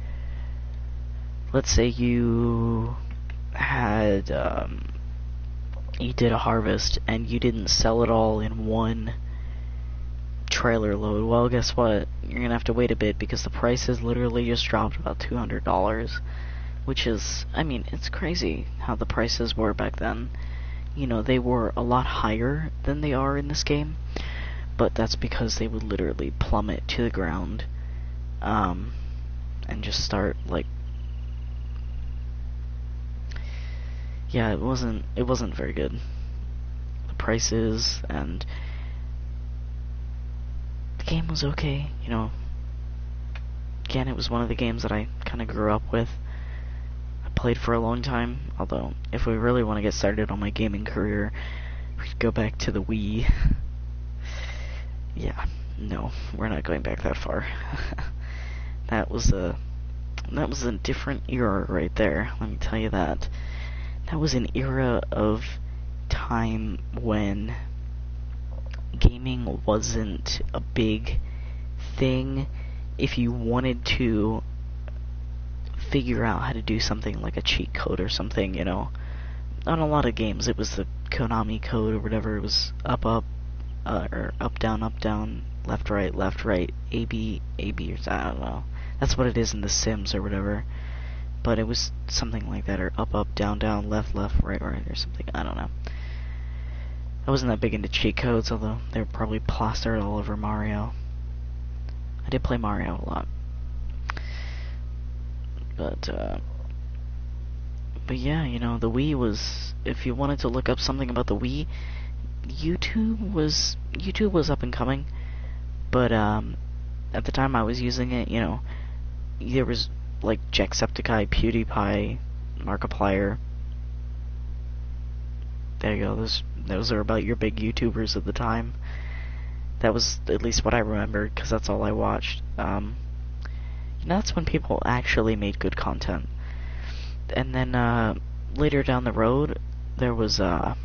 let's say you had you did a harvest and you didn't sell it all in one trailer load, well, guess what, you're gonna have to wait a bit because the prices literally just dropped about $200, which is, I mean, it's crazy how the prices were back then. They were a lot higher than they are in this game, but that's because they would literally plummet to the ground, and just start, like, yeah, it wasn't very good. The prices, and the game was okay, Again, it was one of the games that I kind of grew up with. Played for a long time, although if we really want to get started on my gaming career, we could go back to the Wii. Yeah, no, we're not going back that far. That was a different era right there, let me tell you that. That was an era of time when gaming wasn't a big thing. If you wanted to figure out how to do something like a cheat code or something, on a lot of games it was the Konami code or whatever. It was up, or up, down, left, right, A, B, or I don't know. That's what it is in The Sims or whatever. But it was something like that, or up, down, left, right, or something. I don't know. I wasn't that big into cheat codes, although they were probably plastered all over Mario. I did play Mario a lot. But yeah, the Wii was, if you wanted to look up something about the Wii, YouTube was up and coming, but at the time I was using it, there was like Jacksepticeye, PewDiePie, Markiplier. There you go. Those are about your big YouTubers at the time. That was at least what I remembered, because that's all I watched. That's when people actually made good content. And then later down the road, there was after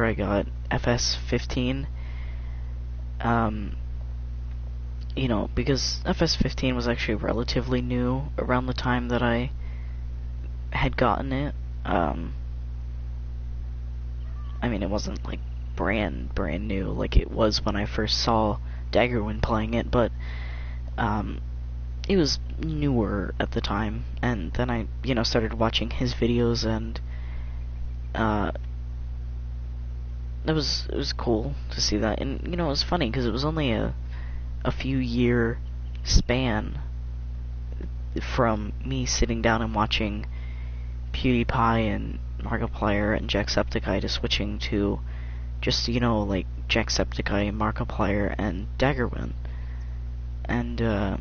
I got FS15, because FS15 was actually relatively new around the time that I had gotten it. I mean, it wasn't like brand new like it was when I first saw Daggerwin playing it, but it was newer at the time, and then I, started watching his videos, and it was cool to see that. And it was funny because it was only a few year span from me sitting down and watching PewDiePie and Markiplier and Jacksepticeye to switching to just, like Jacksepticeye, Markiplier, and Daggerwin. And, oh,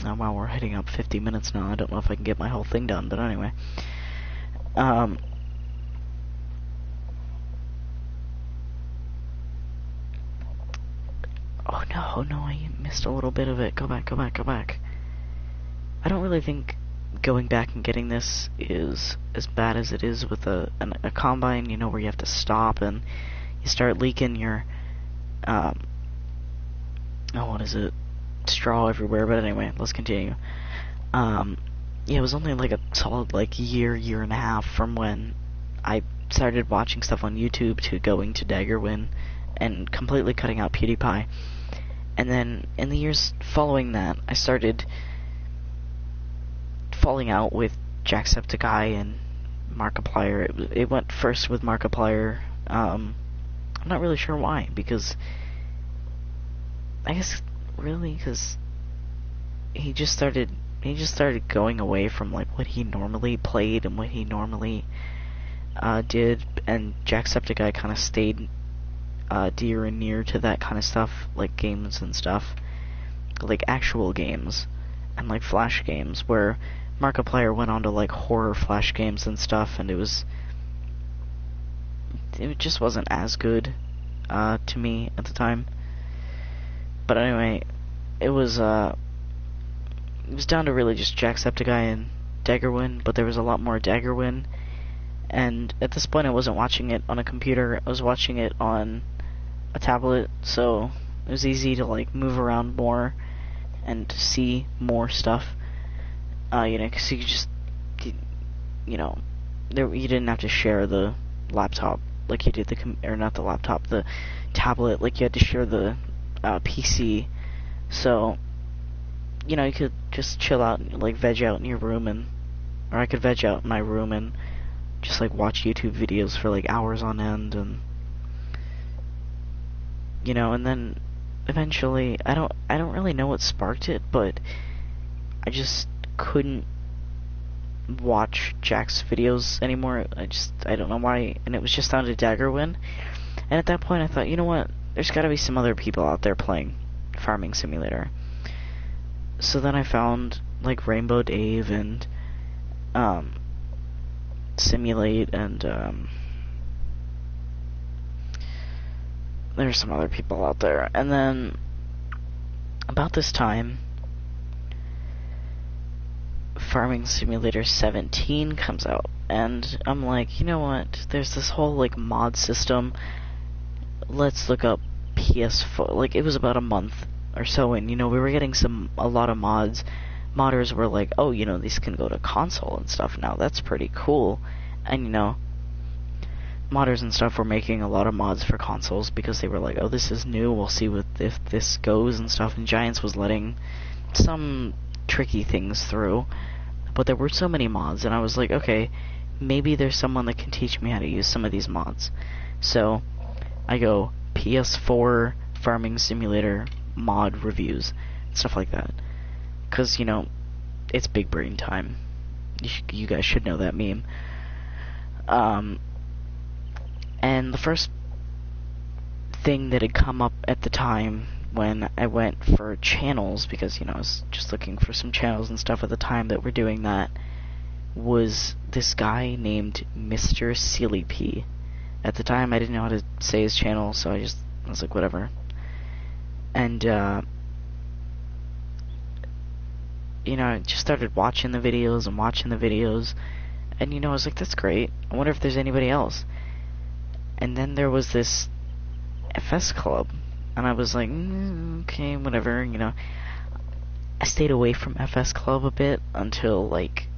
wow, we're heading up 50 minutes now. I don't know if I can get my whole thing done, but anyway. Oh no, I missed a little bit of it. Go back. I don't really think going back and getting this is as bad as it is with a combine, where you have to stop and you start leaking your, what is it? Straw everywhere, but anyway, let's continue. Yeah, it was only like a solid year and a half from when I started watching stuff on YouTube to going to Daggerwin and completely cutting out PewDiePie. And then in the years following that, I started falling out with Jacksepticeye and Markiplier. It went first with Markiplier. I'm not really sure why, because I guess really because he just started going away from what he normally played and what he normally did, and Jacksepticeye kind of stayed dear and near to that kind of stuff, like games and stuff, like actual games and like flash games, where Markiplier went on to like horror flash games and stuff, and it just wasn't as good to me at the time. But anyway, it was down to really just Jacksepticeye and Daggerwin, but there was a lot more Daggerwin, and at this point I wasn't watching it on a computer, I was watching it on a tablet, so it was easy to like move around more and to see more stuff, because you could just, you didn't have to share the laptop like you did the tablet, like you had to share the PC, so you could just chill out and like veg out in your room, or I could veg out in my room and just like watch YouTube videos for like hours on end, and and then eventually I don't really know what sparked it, but I just couldn't watch Jack's videos anymore. I don't know why, and it was just down to Daggerwin. And at that point I thought, you know what, there's gotta be some other people out there playing Farming Simulator. So then I found like Rainbow Dave and Simulate, and there's some other people out there. And then about this time, Farming Simulator 17 comes out, and I'm like, you know what, there's this whole like mod system, let's look up PS4. Like, it was about a month or so, and we were getting a lot of mods. Modders were like, oh, these can go to console and stuff now, that's pretty cool. And modders and stuff were making a lot of mods for consoles because they were like, oh, this is new, we'll see if this goes and stuff. And Giants was letting some tricky things through, but there were so many mods, and I was like, okay, maybe there's someone that can teach me how to use some of these mods. So I go PS4 Farming Simulator mod reviews, stuff like that, because it's big brain time. You guys should know that meme. And the first thing that had come up at the time when I went for channels, because I was just looking for some channels and stuff at the time that were doing that, was this guy named Mr. Silly P. At the time I didn't know how to say his channel, so I was like, whatever. And I just started watching the videos, and I was like, that's great, I wonder if there's anybody else. And then there was this FS Club, and I was like, okay, whatever, I stayed away from FS Club a bit until like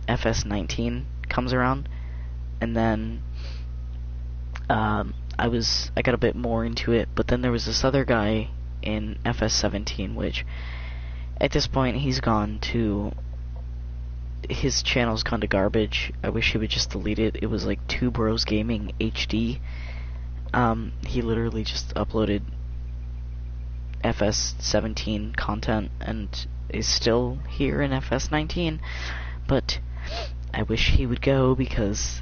FS19 comes around, and then I got a bit more into it, but then there was this other guy in FS19, which at this point his channel's gone to garbage. I wish he would just delete it. It was like Two Bros Gaming HD. He literally just uploaded FS17 content and is still here in FS19, but I wish he would go because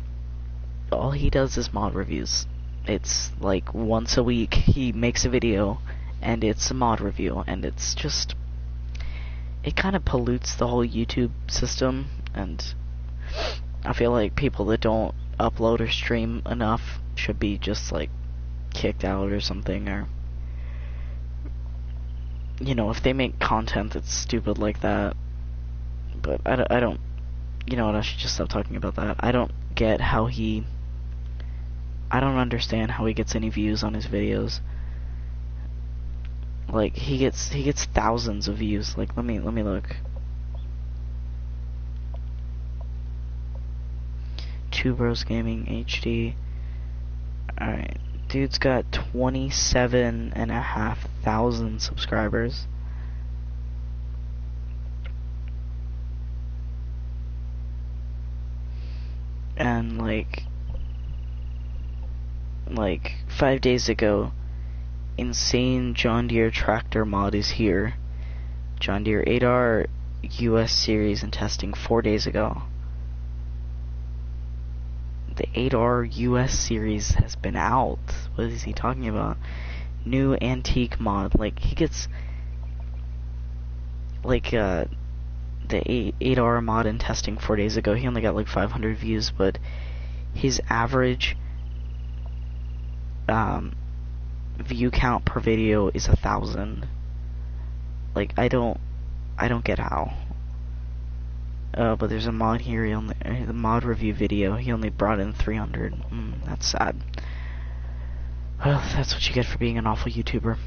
all he does is mod reviews. It's like once a week he makes a video and it's a mod review, and it's just, it kind of pollutes the whole YouTube system, and I feel like people that don't upload or stream enough should be just like kicked out or something, or you know, if they make content that's stupid like that. But I don't, you know what, I should just stop talking about that. I don't understand how he gets any views on his videos. Like, he gets thousands of views. Like, let me look. Two Bros Gaming HD. Alright, dude's got 27,500 subscribers. And like 5 days ago, insane John Deere tractor mod is here. John Deere 8R US series and testing 4 days ago. The 8R US series has been out. What is he talking about? New antique mod. Like, he gets like the 8R mod in testing 4 days ago. He only got like 500 views, but his average view count per video is 1,000. Like, I don't get how. But there's a mod here. The mod review video, he only brought in 300. That's sad. Well, that's what you get for being an awful YouTuber.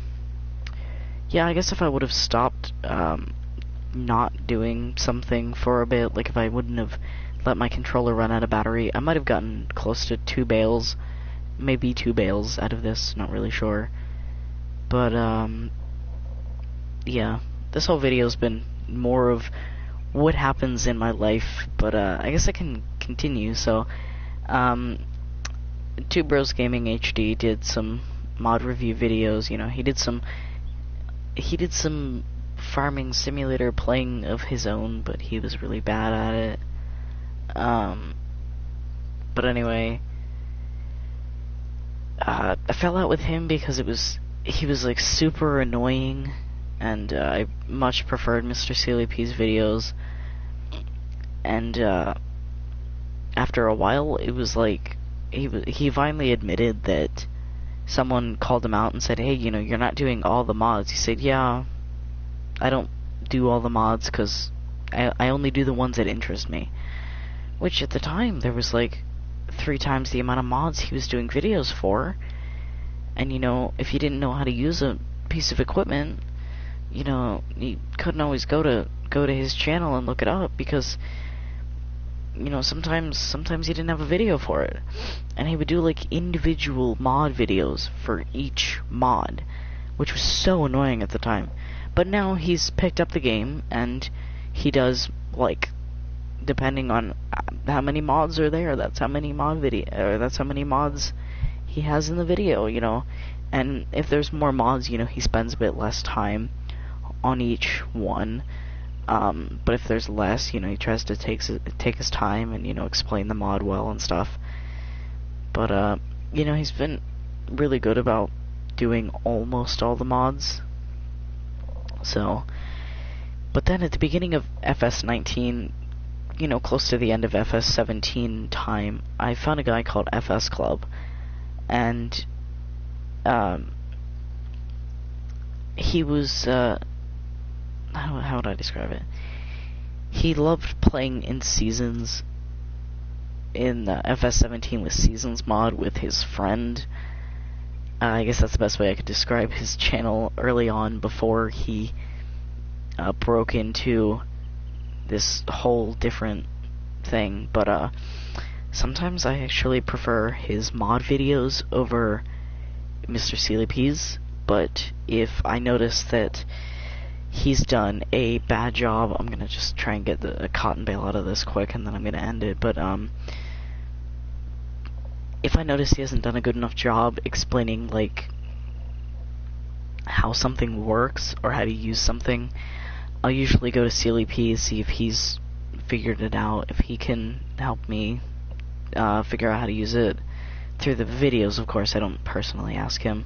Yeah, I guess if I would have stopped not doing something for a bit, like if I wouldn't have let my controller run out of battery, I might have gotten close to 2 bales. Maybe 2 bales out of this, not really sure. But, yeah, this whole video's been more of what happens in my life, but, I guess I can continue. So, Two Bros Gaming HD did some mod review videos. You know, he did some farming simulator playing of his own, but he was really bad at it. But anyway, I fell out with him because he was like super annoying, and I much preferred Mr. CeeLyP's videos. And after a while, it was like he finally admitted that someone called him out and said, "Hey, you know, you're not doing all the mods." He said, "Yeah, I don't do all the mods because I only do the ones that interest me." Which at the time there was like 3 times the amount of mods he was doing videos for. And you know, if you didn't know how to use a piece of equipment, you know, you couldn't always go to his channel and look it up, because you know, sometimes he didn't have a video for it. And he would do like individual mod videos for each mod, which was so annoying at the time. But now he's picked up the game, and he does, like, depending on how many mods are there, that's how many that's how many mods he has in the video, you know. And if there's more mods, you know, he spends a bit less time on each one. But if there's less, you know, he tries to take his time and, you know, explain the mod well and stuff. But, you know, he's been really good about doing almost all the mods. So, but then at the beginning of FS19, you know, close to the end of FS17 time, I found a guy called FS Club, and he was how would I describe it? He loved playing in seasons, in FS17 with Seasons mod with his friend. I guess that's the best way I could describe his channel early on, before he broke into this whole different thing, but sometimes I actually prefer his mod videos over Mr. CeelyP's, but if I notice that he's done a bad job, I'm gonna just try and get the cotton bale out of this quick, and then I'm gonna end it, but if I notice he hasn't done a good enough job explaining, like, how something works, or how to use something, I'll usually go to CeelyP, see if he's figured it out, if he can help me figure out how to use it through the videos. Of course, I don't personally ask him,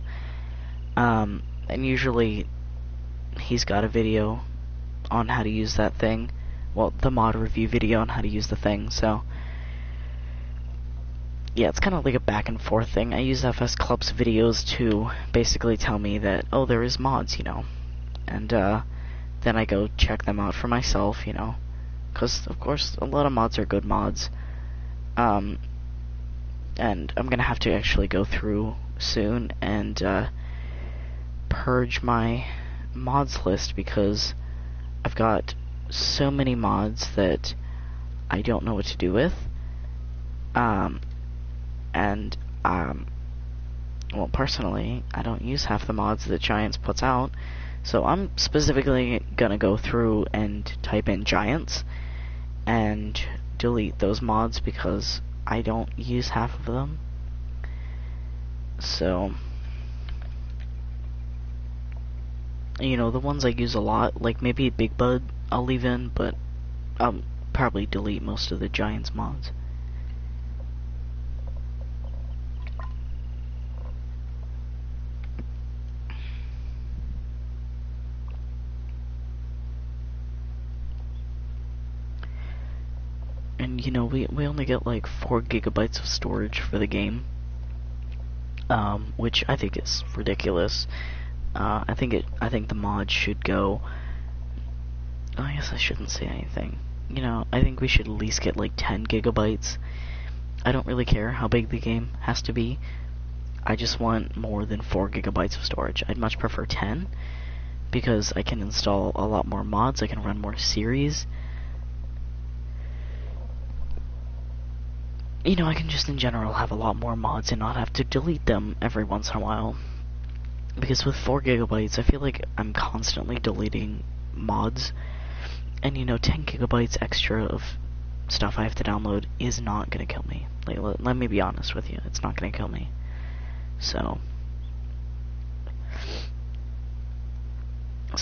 and usually he's got a video on how to use that thing, well, the mod review video on how to use the thing, so yeah, it's kind of like a back and forth thing. I use FS Club's videos to basically tell me that, oh, there is mods, you know, and then I go check them out for myself, you know, because of course a lot of mods are good mods, and I'm gonna have to actually go through soon and purge my mods list, because I've got so many mods that I don't know what to do with, and well, personally, I don't use half the mods that Giants puts out, so I'm specifically gonna go through and type in Giants and delete those mods because I don't use half of them. So, you know, the ones I use a lot, like maybe Big Bud, I'll leave in, but I'll probably delete most of the Giants mods. And you know, we only get like 4 gigabytes of storage for the game, which I think is ridiculous. I think the mod should go. I guess I shouldn't say anything. You know, I think we should at least get like 10 gigabytes. I don't really care how big the game has to be. I just want more than 4 gigabytes of storage. I'd much prefer 10, because I can install a lot more mods, I can run more series. You know, I can just in general have a lot more mods and not have to delete them every once in a while. Because with 4 gigabytes, I feel like I'm constantly deleting mods. And you know, 10 gigabytes extra of stuff I have to download is not gonna kill me. Like, let me be honest with you, it's not gonna kill me. So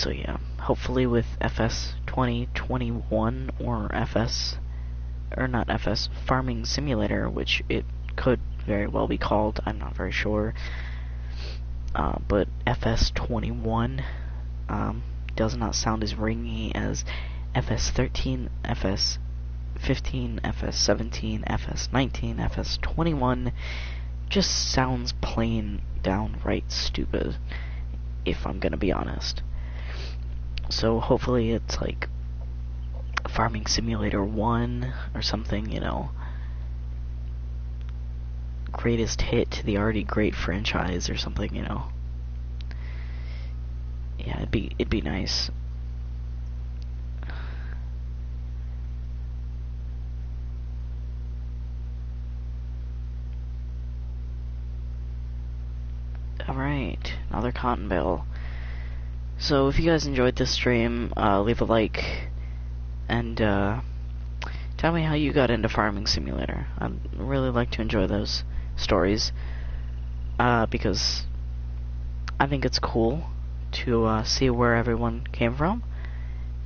yeah, hopefully with FS 2021 or not FS, Farming Simulator, which it could very well be called, I'm not very sure, but FS21 does not sound as ringy as FS13, FS15, FS17, FS19, FS21, just sounds plain downright stupid, if I'm gonna be honest. So hopefully it's like Farming Simulator 1 or something, you know, greatest hit to the already great franchise or something, you know. Yeah, it'd be nice. Alright, another cotton bale. So if you guys enjoyed this stream, leave a like, and tell me how you got into Farming Simulator. I'd really like to enjoy those stories, because I think it's cool to see where everyone came from,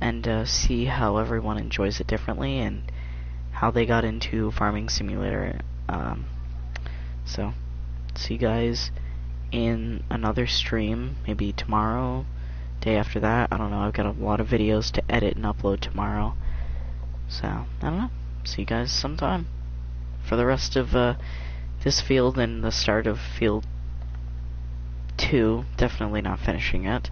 and see how everyone enjoys it differently, and how they got into Farming Simulator. So, see you guys in another stream, maybe tomorrow, day after that, I don't know, I've got a lot of videos to edit and upload tomorrow, so, I don't know, see you guys sometime, for the rest of, this field and the start of field 2, definitely not finishing it.